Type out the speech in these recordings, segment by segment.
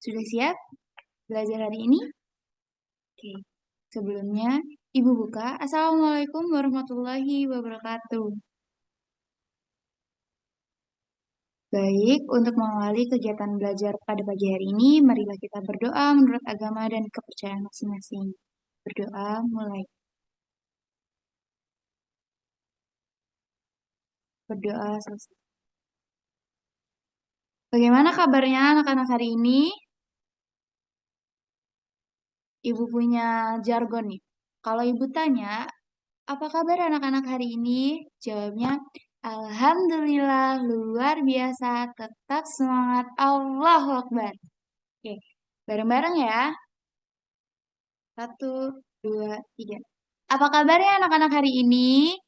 Sudah siap belajar hari ini? Oke. Sebelumnya, Ibu buka. Assalamualaikum warahmatullahi wabarakatuh. Baik, untuk mengawali kegiatan belajar pada pagi hari ini, marilah kita berdoa menurut agama dan kepercayaan masing-masing. Berdoa mulai. Berdoa selesai. Bagaimana kabarnya anak-anak hari ini? Ibu punya jargon nih. Kalau ibu tanya, apa kabar anak-anak hari ini? Jawabnya, Alhamdulillah, luar biasa, tetap semangat, Allahu Akbar. Oke, bareng-bareng ya. Satu, dua, tiga. Apa kabarnya anak-anak hari ini?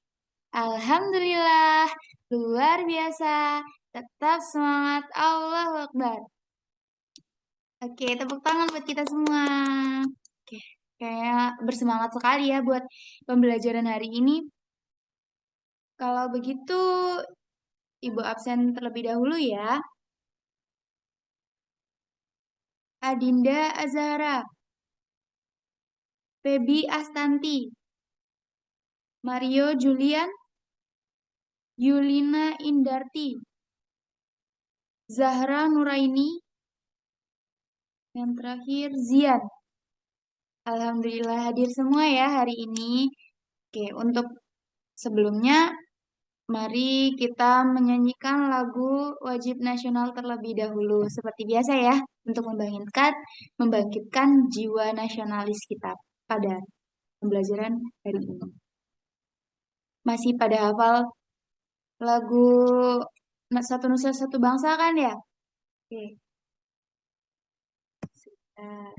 Alhamdulillah, luar biasa, tetap semangat, Allahu Akbar. Oke, tepuk tangan buat kita semua. Oke, kayak bersemangat sekali ya buat pembelajaran hari ini. Kalau begitu, Ibu absen terlebih dahulu ya. Adinda Azhara, Febi Astanti, Mario Julian, Yulina Indarti, Zahra Nuraini, yang terakhir Zian. Alhamdulillah hadir semua ya hari ini. Oke, untuk sebelumnya mari kita menyanyikan lagu wajib nasional terlebih dahulu seperti biasa ya untuk membangkitkan jiwa nasionalis kita pada pembelajaran hari ini. Masih pada hafal lagu Satu Nusa Satu Bangsa kan ya? Oke. Sebentar.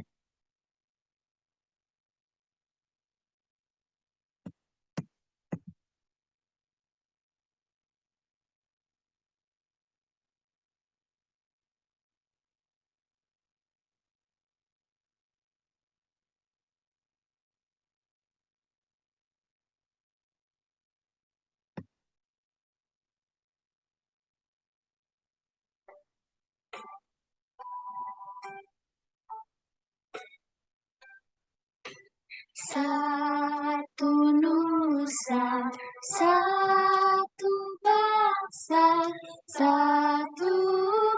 Satu nusa, satu bangsa, satu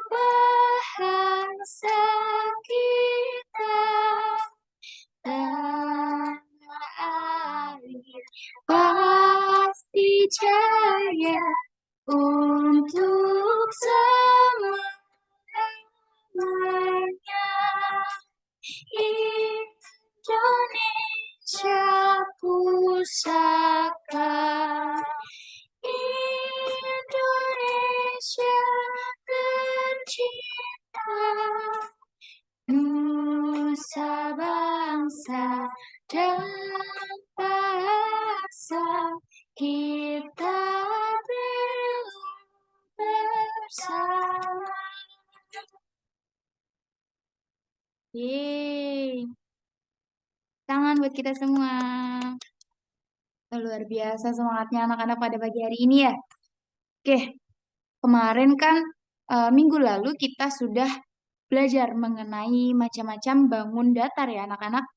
bahasa kita. Tanah air pasti jaya untuk selamanya. Indonesia pusaka, Indonesia tercinta, nusa bangsa dan bahasa kita bersama. Yeay. Tangan buat kita semua. Luar biasa semangatnya anak-anak pada pagi hari ini ya. Oke, kemarin kan minggu lalu kita sudah belajar mengenai macam-macam bangun datar ya anak-anak.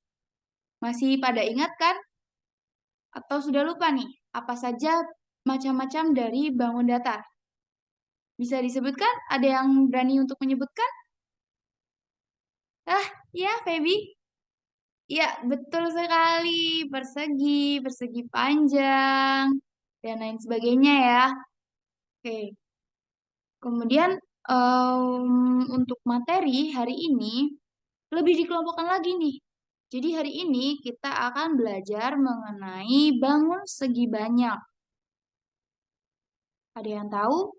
Masih pada ingat kan? Atau sudah lupa nih? Apa saja macam-macam dari bangun datar? Bisa disebutkan? Ada yang berani untuk menyebutkan? Ah, ya, Feby. Ya, betul sekali. Persegi, persegi panjang, dan lain sebagainya ya. Oke. Kemudian untuk materi hari ini lebih dikelompokkan lagi nih. Jadi hari ini kita akan belajar mengenai bangun segi banyak. Ada yang tahu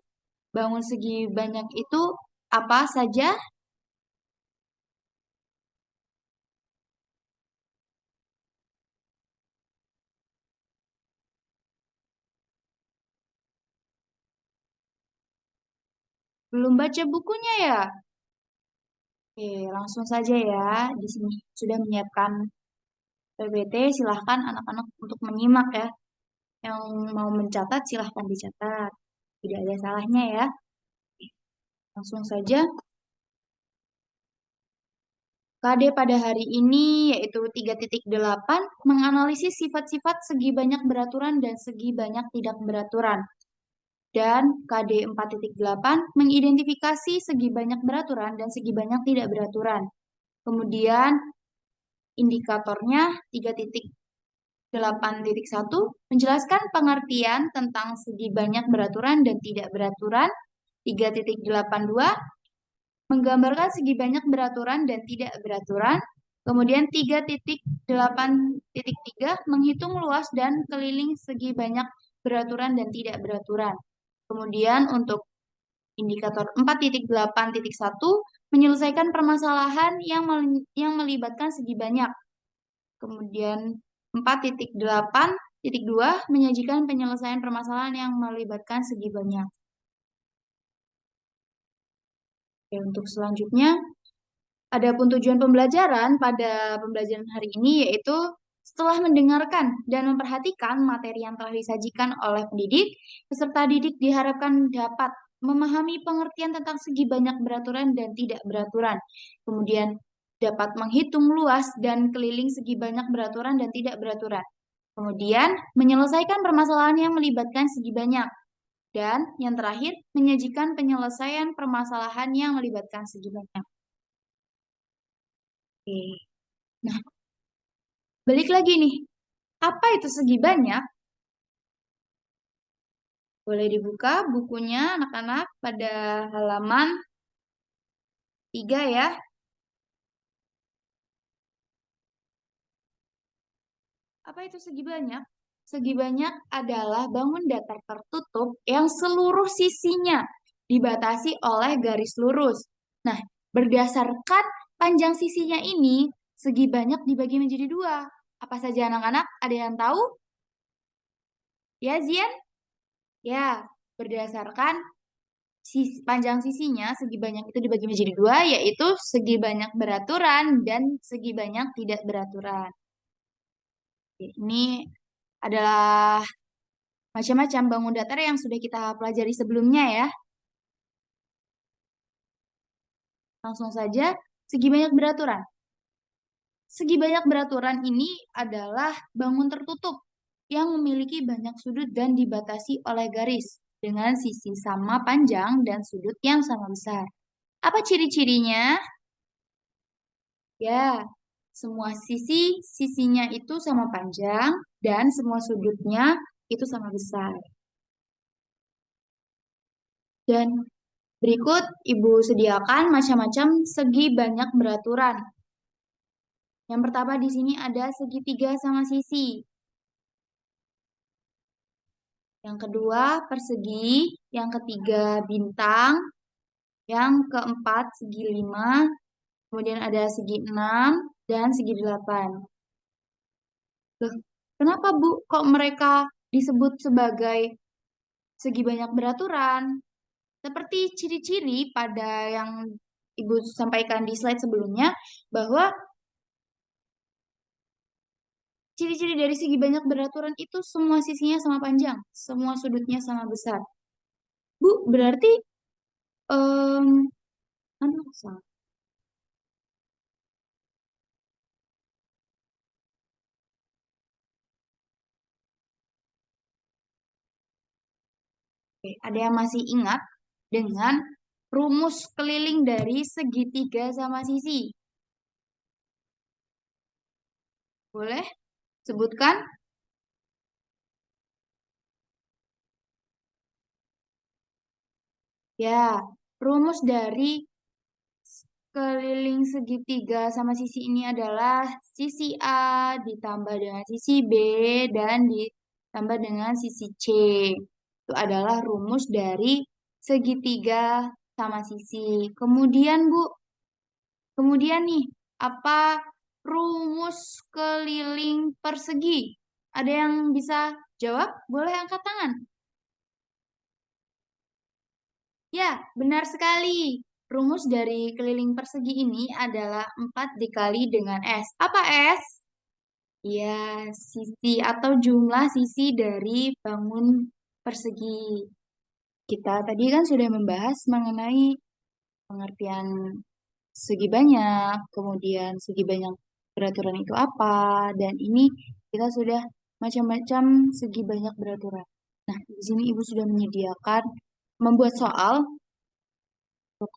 bangun segi banyak itu apa saja? Belum baca bukunya ya? Oke, langsung saja ya. Di sini sudah menyiapkan PPT, silahkan anak-anak untuk menyimak ya. Yang mau mencatat silahkan dicatat. Tidak ada salahnya ya. Langsung saja. KD pada hari ini yaitu 3.8 menganalisis sifat-sifat segi banyak beraturan dan segi banyak tidak beraturan. Dan KD 4.8 mengidentifikasi segi banyak beraturan dan segi banyak tidak beraturan. Kemudian indikatornya 3.8.1 menjelaskan pengertian tentang segi banyak beraturan dan tidak beraturan. 3.82 menggambarkan segi banyak beraturan dan tidak beraturan. Kemudian 3.8.3 menghitung luas dan keliling segi banyak beraturan dan tidak beraturan. Kemudian untuk indikator 4.8.1 menyelesaikan permasalahan yang melibatkan segi banyak. Kemudian 4.8.2 menyajikan penyelesaian permasalahan yang melibatkan segi banyak. Oke, untuk selanjutnya, adapun tujuan pembelajaran pada pembelajaran hari ini yaitu setelah mendengarkan dan memperhatikan materi yang telah disajikan oleh pendidik, peserta didik diharapkan dapat memahami pengertian tentang segi banyak beraturan dan tidak beraturan. Kemudian dapat menghitung luas dan keliling segi banyak beraturan dan tidak beraturan. Kemudian menyelesaikan permasalahan yang melibatkan segi banyak. Dan yang terakhir, menyajikan penyelesaian permasalahan yang melibatkan segi banyak. Oke. Nah, balik lagi nih. Apa itu segi banyak? Boleh dibuka bukunya anak-anak pada halaman 3 ya. Apa itu segi banyak? Segi banyak adalah bangun datar tertutup yang seluruh sisinya dibatasi oleh garis lurus. Nah, berdasarkan panjang sisinya ini, segi banyak dibagi menjadi dua. Apa saja anak-anak? Ada yang tahu? Ya, Zian? Ya, berdasarkan panjang sisinya, segi banyak itu dibagi menjadi dua, yaitu segi banyak beraturan dan segi banyak tidak beraturan. Ini adalah macam-macam bangun datar yang sudah kita pelajari sebelumnya ya. Langsung saja, segi banyak beraturan. Segi banyak beraturan ini adalah bangun tertutup yang memiliki banyak sudut dan dibatasi oleh garis dengan sisi sama panjang dan sudut yang sama besar. Apa ciri-cirinya? Ya, semua sisinya itu sama panjang dan semua sudutnya itu sama besar. Dan berikut Ibu sediakan macam-macam segi banyak beraturan. Yang pertama di sini ada segitiga sama sisi. Yang kedua persegi, yang ketiga bintang, yang keempat segi 5, kemudian ada segi 6 dan segi 8. Loh, kenapa Bu kok mereka disebut sebagai segi banyak beraturan? Seperti ciri-ciri pada yang Ibu sampaikan di slide sebelumnya, bahwa ciri-ciri dari segi banyak beraturan itu semua sisinya sama panjang, semua sudutnya sama besar. Bu, berarti, em, aduh, salah. Oke, ada yang masih ingat dengan rumus keliling dari segitiga sama sisi? Boleh sebutkan? Ya, rumus dari keliling segitiga sama sisi ini adalah sisi A ditambah dengan sisi B dan ditambah dengan sisi C. Itu adalah rumus dari segitiga sama sisi. Kemudian Bu, kemudian nih, apa rumus keliling persegi? Ada yang bisa jawab? Boleh angkat tangan. Ya, benar sekali. Rumus dari keliling persegi ini adalah 4 dikali dengan S. Apa S? Ya, sisi atau jumlah sisi dari bangun persegi. Kita tadi kan sudah membahas mengenai pengertian segi banyak, kemudian segi banyak beraturan itu apa, dan ini kita sudah macam-macam segi banyak beraturan. Nah, di sini Ibu sudah menyediakan membuat soal, untuk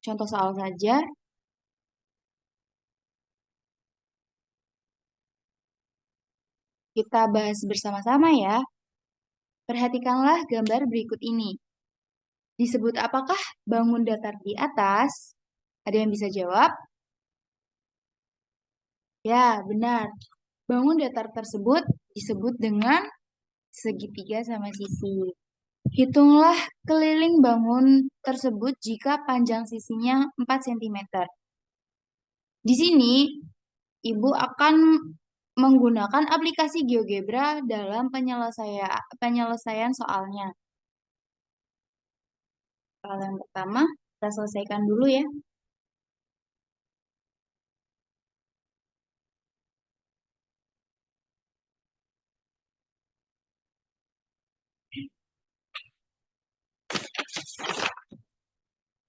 contoh soal saja, kita bahas bersama-sama ya. Perhatikanlah gambar berikut ini. Disebut apakah bangun datar di atas? Ada yang bisa jawab? Ya, benar. Bangun datar tersebut disebut dengan segitiga sama sisi. Hitunglah keliling bangun tersebut jika panjang sisinya 4 cm. Di sini, Ibu akan menggunakan aplikasi GeoGebra dalam penyelesaian soalnya. Soal yang pertama, kita selesaikan dulu ya.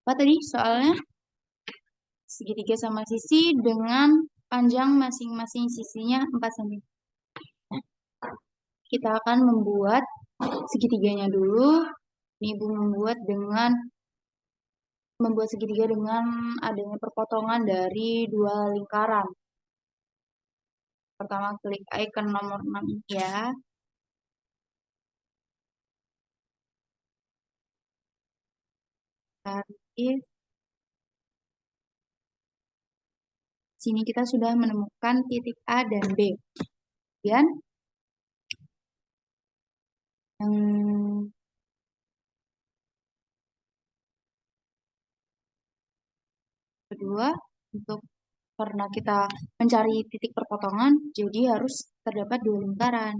Apa tadi soalnya? Segitiga sama sisi dengan panjang masing-masing sisinya 4 cm. Kita akan membuat segitiganya dulu. Ini Ibu membuat segitiga dengan adanya perpotongan dari dua lingkaran. Pertama klik icon nomor 6 ya. Tarik. Sini kita sudah menemukan titik A dan B. Kemudian yang kedua, karena kita mencari titik perpotongan, jadi harus terdapat dua lingkaran.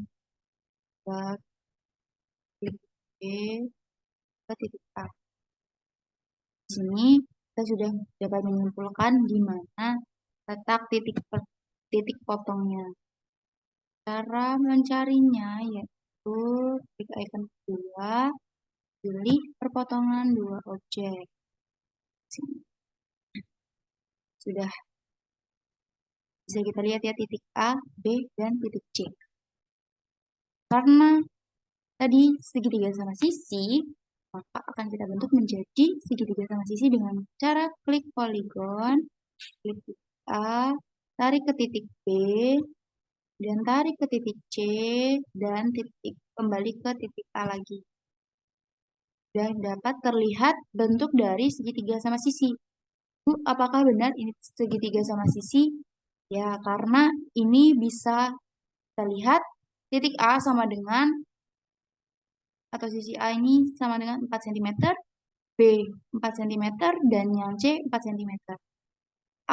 Kita klik B ke titik A. Di sini kita sudah dapat menyimpulkan di mana letak titik potongnya. Cara mencarinya yaitu klik icon kedua, pilih perpotongan dua objek. Sini. Sudah bisa kita lihat ya titik A, B, dan titik C. Karena tadi segitiga sama sisi, maka akan kita bentuk menjadi segitiga sama sisi dengan cara klik poligon, klik titik A, tarik ke titik B, dan tarik ke titik C, dan kembali ke titik A lagi. Dan dapat terlihat bentuk dari segitiga sama sisi. Bu, apakah benar ini segitiga sama sisi? Ya, karena ini bisa kita lihat titik A sama dengan, atau sisi A ini sama dengan 4 cm, B 4 cm, dan yang C 4 cm.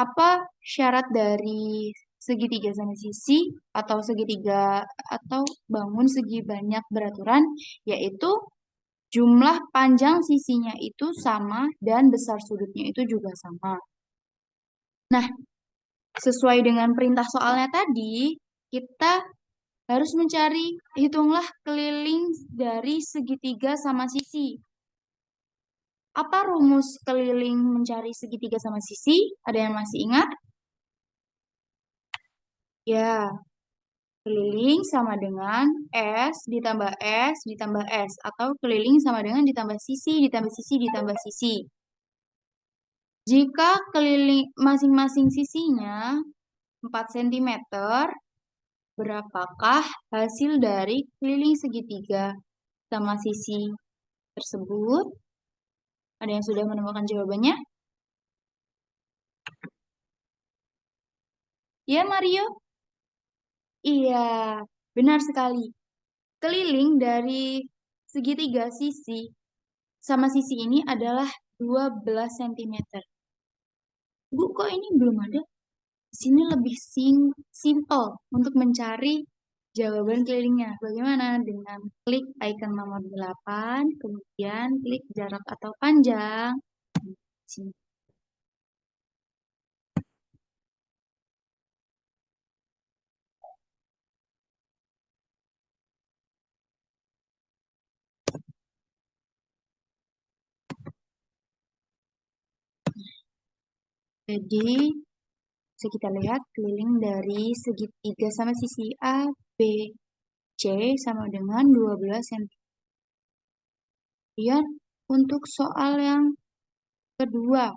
Apa syarat dari segitiga sama sisi atau segitiga atau bangun segi banyak beraturan? Yaitu jumlah panjang sisinya itu sama dan besar sudutnya itu juga sama. Nah, sesuai dengan perintah soalnya tadi, kita harus hitunglah keliling dari segitiga sama sisi. Apa rumus keliling mencari segitiga sama sisi? Ada yang masih ingat? Ya, keliling sama dengan S ditambah S ditambah S. Atau keliling sama dengan ditambah sisi ditambah sisi ditambah sisi. Jika keliling masing-masing sisinya 4 cm, berapakah hasil dari keliling segitiga sama sisi tersebut? Ada yang sudah menemukan jawabannya? Ya, Mario? Iya, benar sekali. Keliling dari segitiga sisi sama sisi ini adalah 12 cm. Bu, kok ini belum ada? Di sini lebih simple untuk mencari jawaban kelilingnya. Bagaimana? Dengan klik icon nomor 8, kemudian klik jarak atau panjang. Sini. Jadi, bisa kita lihat keliling dari segitiga sama sisi A, B, C sama dengan 12 cm. Kemudian, untuk soal yang kedua,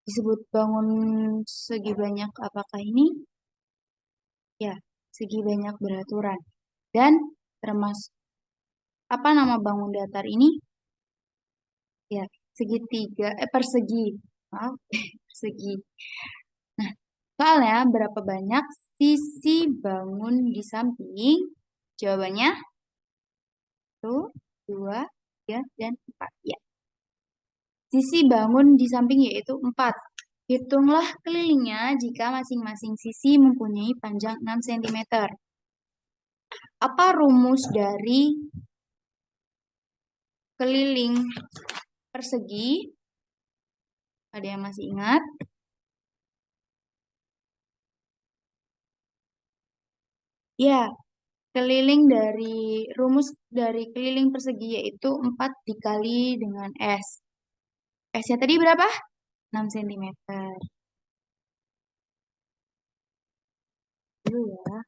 disebut bangun segi banyak apakah ini? Ya, segi banyak beraturan. Dan termasuk apa nama bangun datar ini? Ya, segitiga, persegi. Maaf, persegi. Nah, soalnya berapa banyak sisi bangun di samping? Jawabannya 1, 2, 3, dan 4. Ya, sisi bangun di samping yaitu 4. Hitunglah kelilingnya jika masing-masing sisi mempunyai panjang 6 cm. Apa rumus dari keliling persegi? Ada yang masih ingat? Ya, rumus dari keliling persegi yaitu 4 dikali dengan S. S-nya tadi berapa? 6 cm. Dulu ya.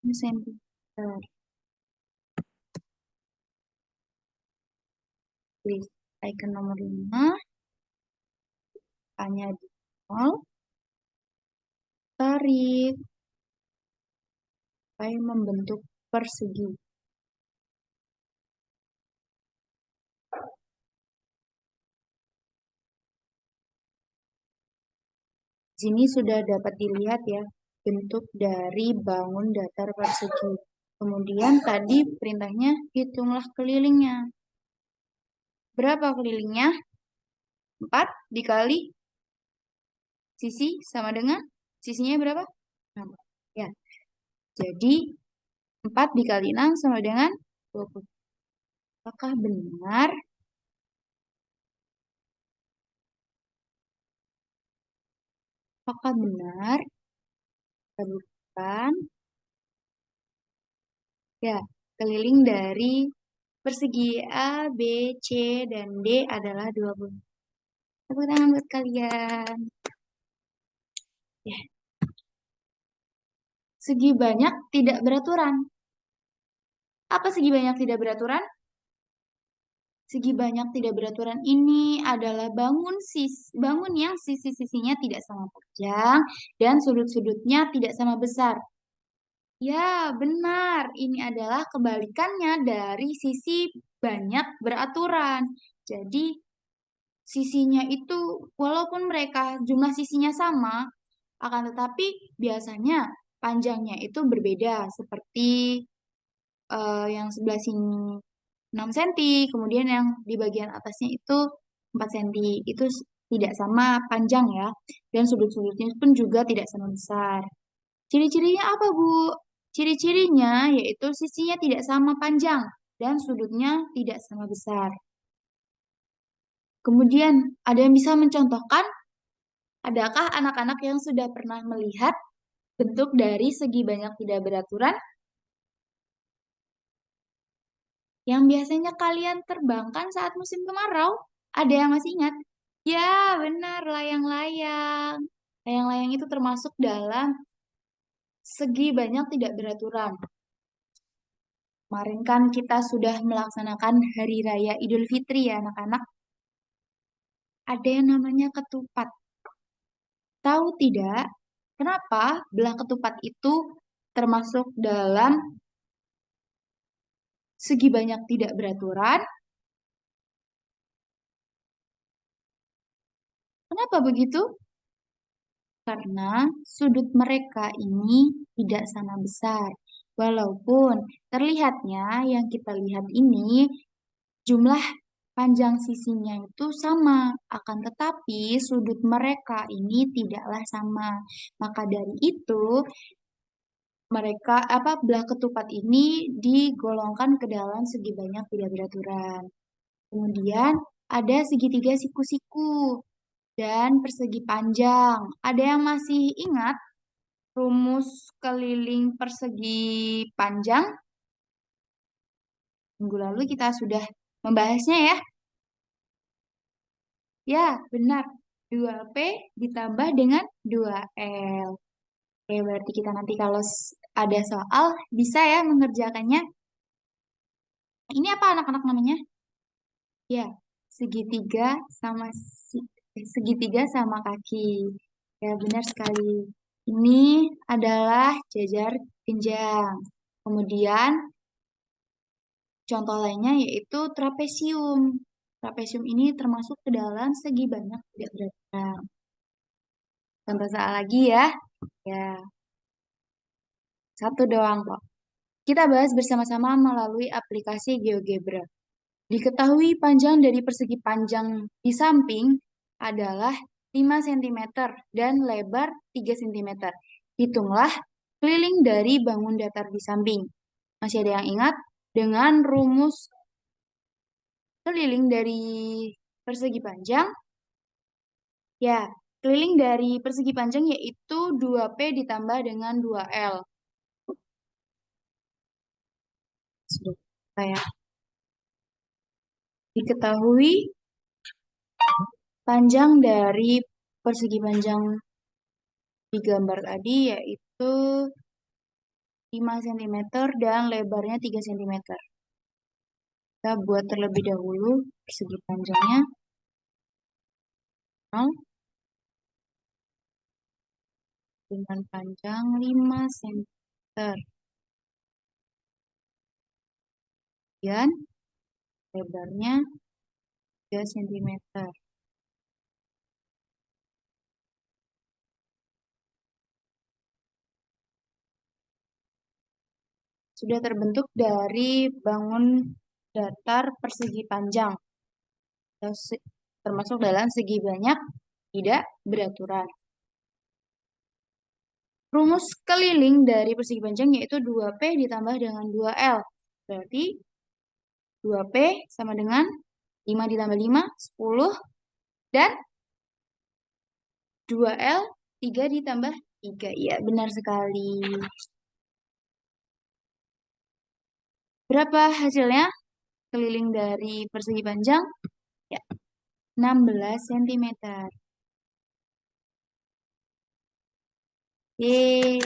Cm. Klik icon nomor 5. A-nya di 0. Tarik. Sampai membentuk persegi. Sini sudah dapat dilihat ya bentuk dari bangun datar persegi. Kemudian tadi perintahnya hitunglah kelilingnya. Berapa kelilingnya? 4 dikali sisi sama dengan sisinya berapa? 6. Ya. Jadi 4 dikali 6 sama dengan 20. Apakah benar? Apakah benar? Kita buktikan. Ya, keliling dari persegi A, B, C, dan D adalah 20. Tepuk tangan buat kalian. Ya. Segi banyak tidak beraturan. Apa segi banyak tidak beraturan? Segi banyak tidak beraturan ini adalah bangun yang sisi-sisinya tidak sama panjang dan sudut-sudutnya tidak sama besar. Ya, benar. Ini adalah kebalikannya dari sisi banyak beraturan. Jadi, sisinya itu walaupun mereka jumlah sisinya sama, akan tetapi biasanya panjangnya itu berbeda seperti yang sebelah sini 6 cm, kemudian yang di bagian atasnya itu 4 cm. Itu tidak sama panjang ya, dan sudut-sudutnya pun juga tidak sama besar. Ciri-cirinya apa, Bu? Ciri-cirinya yaitu sisinya tidak sama panjang dan sudutnya tidak sama besar. Kemudian, ada yang bisa mencontohkan? Adakah anak-anak yang sudah pernah melihat bentuk dari segi banyak tidak beraturan yang biasanya kalian terbangkan saat musim kemarau? Ada yang masih ingat? Ya, benar, layang-layang. Layang-layang itu termasuk dalam segi banyak tidak beraturan. Kemarin kan kita sudah melaksanakan Hari Raya Idul Fitri ya anak-anak. Ada yang namanya ketupat. Tahu tidak, kenapa belah ketupat itu termasuk dalam segi banyak tidak beraturan? Kenapa begitu? Karena sudut mereka ini tidak sama besar. Walaupun terlihatnya yang kita lihat ini jumlah panjang sisinya itu sama, akan tetapi sudut mereka ini tidaklah sama. Maka dari itu, mereka belah ketupat ini digolongkan ke dalam segi banyak tidak beraturan. Kemudian ada segitiga siku-siku dan persegi panjang. Ada yang masih ingat rumus keliling persegi panjang? Minggu lalu kita sudah membahasnya ya. Ya, benar. 2P ditambah dengan 2L. Oke, berarti kita nanti kalau ada soal bisa ya mengerjakannya. Ini apa anak-anak namanya? Ya, segitiga sama segitiga sama kaki. Ya, benar sekali. Ini adalah jajar genjang. Kemudian contoh lainnya yaitu trapesium. Trapesium ini termasuk ke dalam segi banyak tidak beraturan. Contoh soal lagi ya. Ya, satu doang kok. Kita bahas bersama-sama melalui aplikasi GeoGebra. Diketahui panjang dari persegi panjang di samping adalah 5 cm dan lebar 3 cm. Hitunglah keliling dari bangun datar di samping. Masih ada yang ingat? Dengan rumus keliling dari persegi panjang, ya, keliling dari persegi panjang yaitu 2P ditambah dengan 2L. Sudah, saya diketahui panjang dari persegi panjang di gambar tadi yaitu 5 cm dan lebarnya 3 cm. Kita buat terlebih dahulu persegi panjangnya 0 dengan panjang 5 cm. Kemudian lebarnya 3 cm. Sudah terbentuk dari bangun datar persegi panjang, termasuk dalam segi banyak tidak beraturan. Rumus keliling dari persegi panjang yaitu 2P ditambah dengan 2L. Berarti 2P sama dengan 5 ditambah 5, 10. Dan 2L, 3 ditambah 3. Iya, benar sekali. Berapa hasilnya? Keliling dari persegi panjang? Ya, 16 cm. Yeay.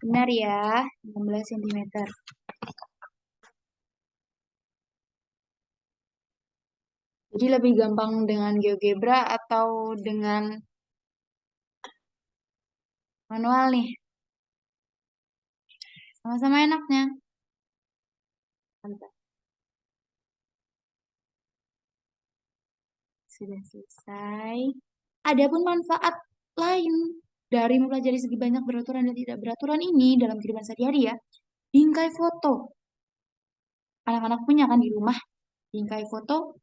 Benar ya, 16 cm. Jadi lebih gampang dengan GeoGebra atau dengan manual nih? Sama-sama enaknya. Mantap. Sudah selesai. Adapun manfaat lain dari mempelajari segi banyak beraturan dan tidak beraturan ini dalam kehidupan sehari-hari ya. Bingkai foto. Anak-anak punya kan di rumah bingkai foto.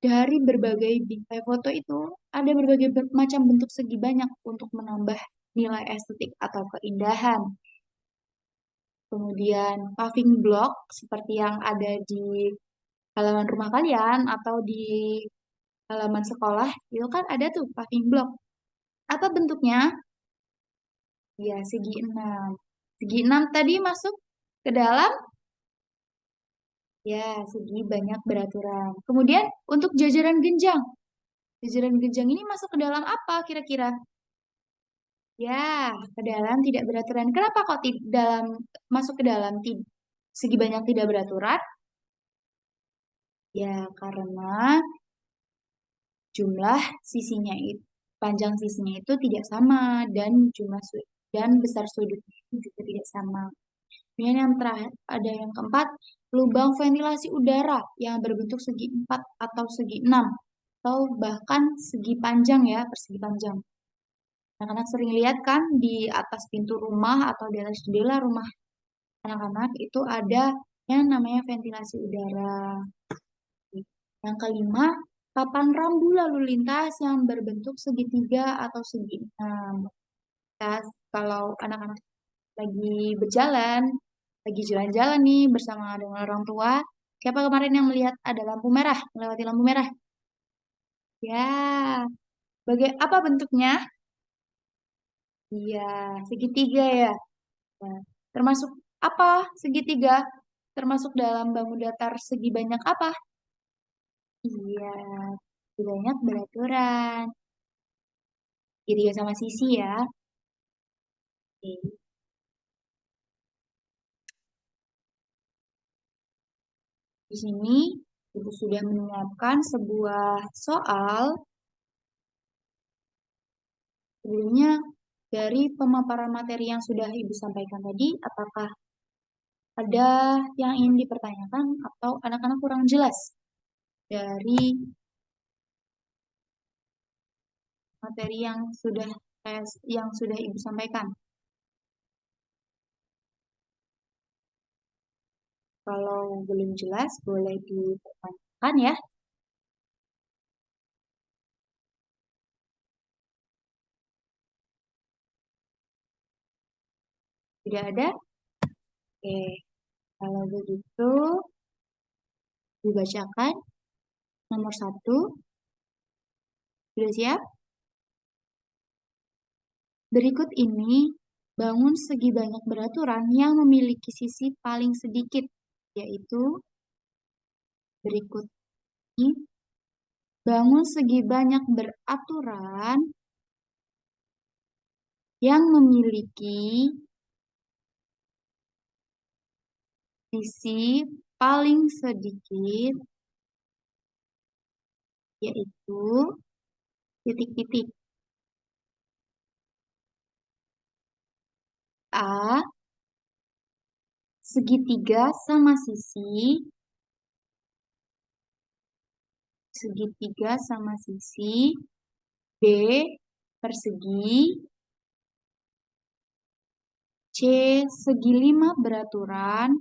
Dari berbagai bingkai foto itu ada berbagai macam bentuk segi banyak untuk menambah nilai estetik atau keindahan. Kemudian paving block seperti yang ada di halaman rumah kalian atau di halaman sekolah, itu kan ada tuh paving block. Apa bentuknya? Ya, segi 6. Segi 6 tadi masuk ke dalam, ya, segi banyak beraturan. Kemudian untuk jajaran genjang. Jajaran genjang ini masuk ke dalam apa kira-kira? Ya, ke dalam tidak beraturan. Kenapa kok masuk ke dalam segi banyak tidak beraturan? Ya, karena jumlah sisinya itu panjang sisinya itu tidak sama dan dan besar sudutnya itu juga tidak sama. Kemudian yang terakhir ada yang keempat, lubang ventilasi udara yang berbentuk segi 4 atau segi 6 atau bahkan segi panjang ya, persegi panjang. Anak-anak sering lihat kan di atas pintu rumah atau di atas jendela rumah anak-anak itu ada yang namanya ventilasi udara. Yang kelima, papan rambu lalu lintas yang berbentuk segitiga atau segi enam. Kalau anak-anak lagi berjalan, lagi jalan-jalan nih bersama dengan orang tua. Siapa kemarin yang melihat ada lampu merah, melewati lampu merah? Ya, apa bentuknya? Iya, segitiga ya. Nah, termasuk apa segitiga? Termasuk dalam bangun datar segi banyak apa? Iya, segi banyak beraturan. Segitiga sama sisi ya. Oke. Di sini Ibu sudah menyiapkan sebuah soal. Sebelumnya, dari pemaparan materi yang sudah Ibu sampaikan tadi, apakah ada yang ingin dipertanyakan atau anak-anak kurang jelas dari materi yang sudah Ibu sampaikan? Kalau belum jelas, boleh dipertanyakan ya. Tidak ada? Oke, kalau begitu dibacakan nomor 1. Sudah siap? Berikut ini bangun segi banyak beraturan yang memiliki sisi paling sedikit, yaitu berikut ini. Bangun segi banyak beraturan yang memiliki sisi paling sedikit, yaitu titik-titik. A. Segitiga sama sisi. Segitiga sama sisi. B. Persegi. C. Segi 5 beraturan.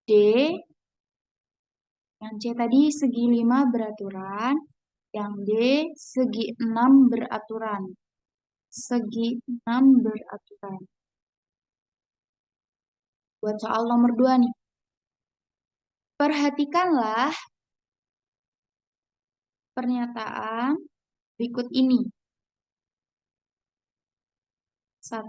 D. Yang C tadi segi 5 beraturan. Yang D segi 6 beraturan. Segi 6 beraturan. Buat soal nomor 2 nih. Perhatikanlah pernyataan berikut ini. 1.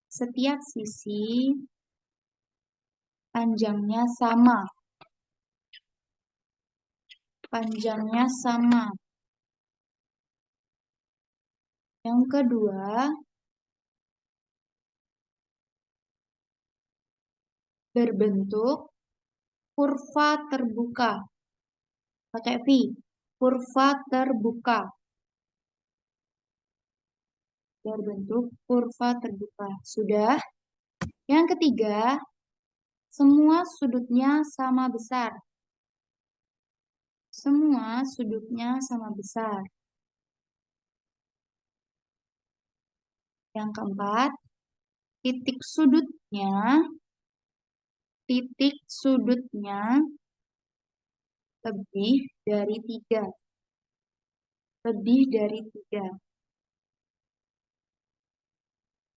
Setiap sisi panjangnya sama. Panjangnya sama. Yang kedua, berbentuk kurva terbuka. Pakai V. Kurva terbuka. Berbentuk kurva terbuka. Sudah. Yang ketiga, semua sudutnya sama besar. Semua sudutnya sama besar. Yang keempat, titik sudutnya lebih dari 3. Lebih dari 3.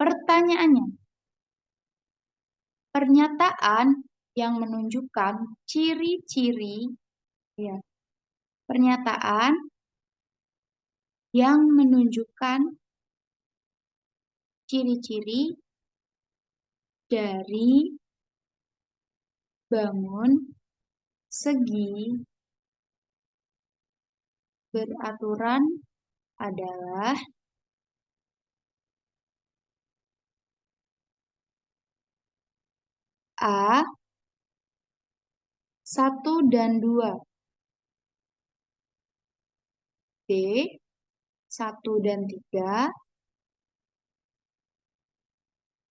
Pertanyaannya, pernyataan yang menunjukkan ciri-ciri, ya, pernyataan yang menunjukkan ciri-ciri dari bangun segi beraturan adalah A. 1 dan 2. B. 1 dan 3.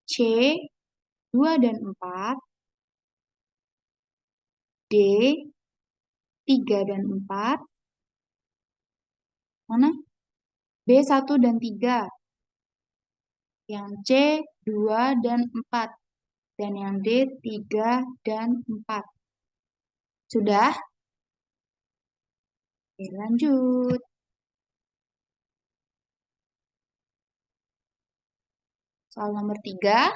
C. 2 dan 4. D. 3 dan 4. Mana? B. 1 dan 3. Yang C. 2 dan 4. Dan yang D. 3 dan 4. Sudah? Oke, lanjut. Soal nomor 3.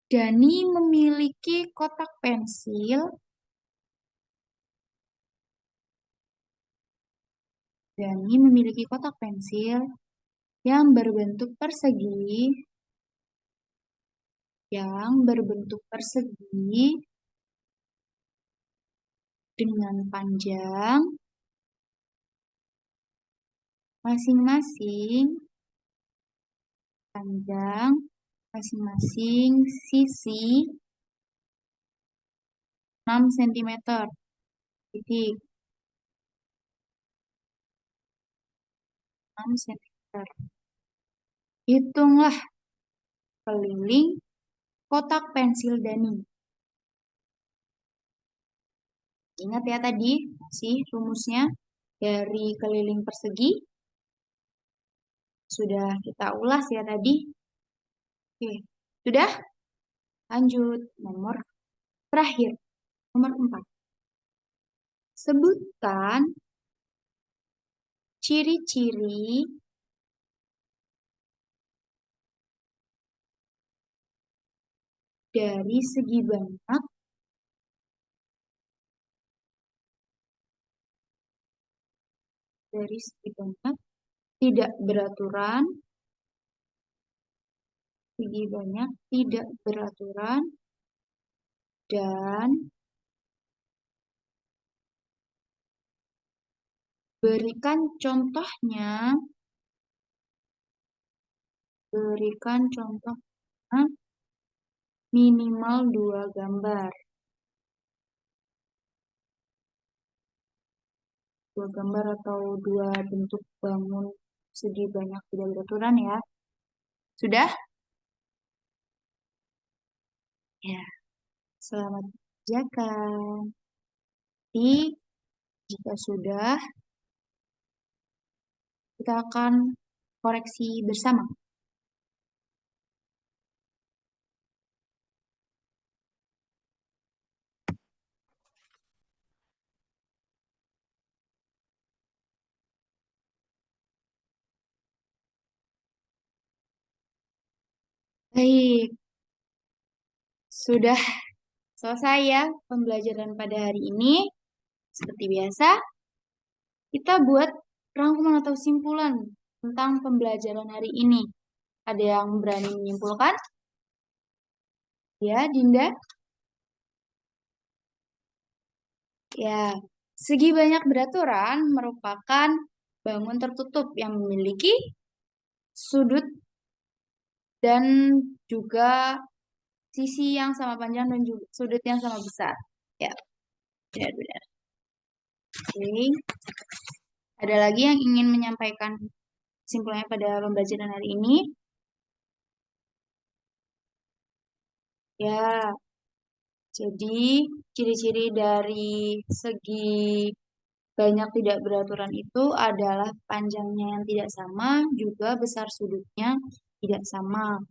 Dani memiliki kotak pensil. Dani memiliki kotak pensil yang berbentuk persegi dengan panjang masing-masing sisi 6 cm. Titik 6 cm. Hitunglah keliling kotak pensil Dani. Ingat ya tadi sih rumusnya dari keliling persegi. Sudah kita ulas ya tadi. Oke, sudah? Lanjut. Nomor terakhir. Nomor 4. Sebutkan ciri-ciri dari segi banyak tidak beraturan, segi banyak tidak beraturan, dan berikan contohnya minimal 2 gambar. 2 gambar atau 2 bentuk bangun segi banyak tidak beraturan ya. Sudah? Ya, selamat mengerjakan. Jadi, jika sudah, kita akan koreksi bersama. Baik, sudah selesai ya pembelajaran pada hari ini. Seperti biasa, kita buat rangkuman atau simpulan tentang pembelajaran hari ini. Ada yang berani menyimpulkan? Ya, Dinda? Ya, segi banyak beraturan merupakan bangun tertutup yang memiliki sudut dan juga sisi yang sama panjang dan juga sudut yang sama besar. Ya, benar-benar. Oke. Ada lagi yang ingin menyampaikan kesimpulannya pada pembelajaran hari ini? Ya, jadi ciri-ciri dari segi banyak tidak beraturan itu adalah panjangnya yang tidak sama, juga besar sudutnya tidak sama.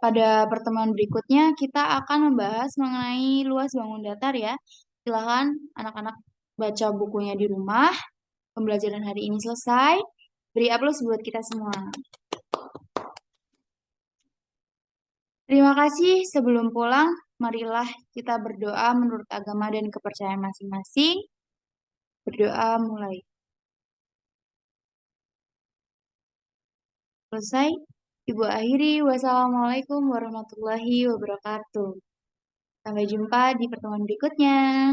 Pada pertemuan berikutnya kita akan membahas mengenai luas bangun datar ya. Silahkan anak-anak baca bukunya di rumah. Pembelajaran hari ini selesai. Beri aplaus buat kita semua. Terima kasih. Sebelum pulang, marilah kita berdoa menurut agama dan kepercayaan masing-masing. Berdoa mulai. Selesai. Ibu akhiri. Wassalamualaikum warahmatullahi wabarakatuh. Sampai jumpa di pertemuan berikutnya.